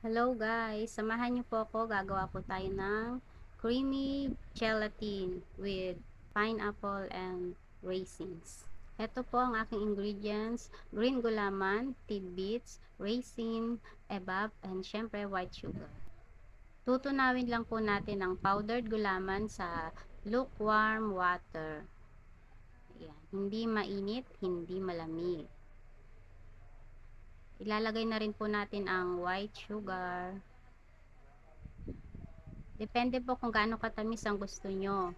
Hello guys, samahan niyo po ako, gagawa po tayo ng creamy gelatin with pineapple and raisins. Ito po ang aking ingredients: green gulaman, tidbits, raisin, evap, and syempre white sugar. Tutunawin lang po natin ang powdered gulaman sa lukewarm water. Ayan. Hindi mainit, hindi malamig. Ilalagay na rin po natin ang white sugar. Depende po kung gaano katamis ang gusto nyo.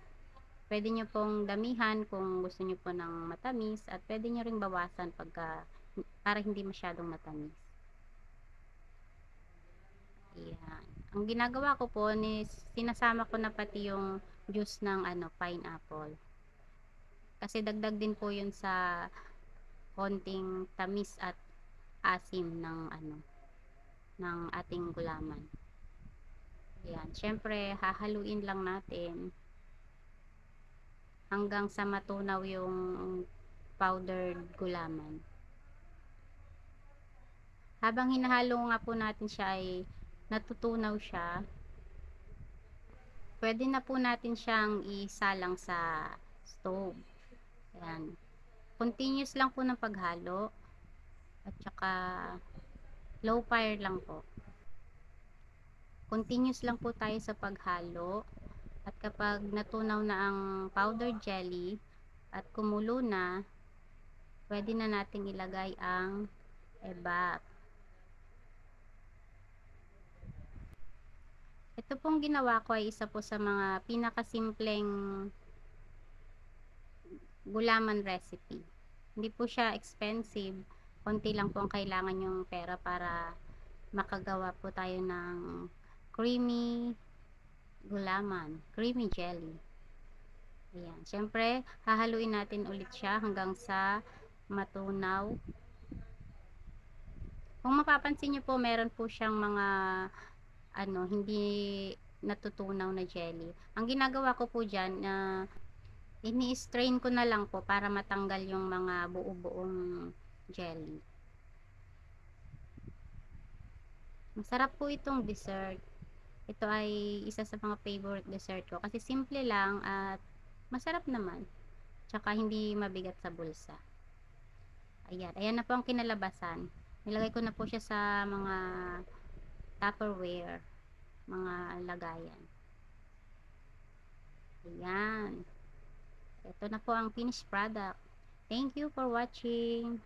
Pwede nyo pong damihan kung gusto nyo po ng matamis, at pwede nyo ring bawasan para hindi masyadong matamis. Ayan. Ang ginagawa ko po is sinasama ko na pati yung juice ng pineapple. Kasi dagdag din po yun sa konting tamis at asim ng ating gulaman. Ayan. Syempre, hahaluin lang natin hanggang sa matunaw yung powdered gulaman. Habang hinahalo nga po natin siya ay natutunaw siya, pwede na po natin siyang isalang sa stove. Ayan. Continuous lang po ng paghalo, at saka low fire lang po. Continuous lang po tayo sa paghalo, at kapag natunaw na ang powdered jelly at kumulo na, pwede na nating ilagay ang evap. Ito pong ginawa ko ay isa po sa mga pinakasimpleng gulaman recipe. Hindi po siya expensive. Konti lang po ang kailangan yung pera para makagawa po tayo ng creamy gulaman, creamy jelly. Ayan. Siyempre, hahaluin natin ulit siya hanggang sa matunaw. Kung mapapansin niyo po, meron po siyang mga hindi natutunaw na jelly. Ang ginagawa ko po dyan, ini-strain ko na lang po para matanggal yung mga buo-buong jelly. Masarap po itong dessert. Ito ay isa sa mga favorite dessert ko kasi simple lang at masarap naman. Tsaka hindi mabigat sa bulsa. Ayan, ayan na po ang kinalabasan. Nilagay ko na po siya sa mga Tupperware, mga lagayan. Ayan. Ito na po ang finished product. Thank you for watching.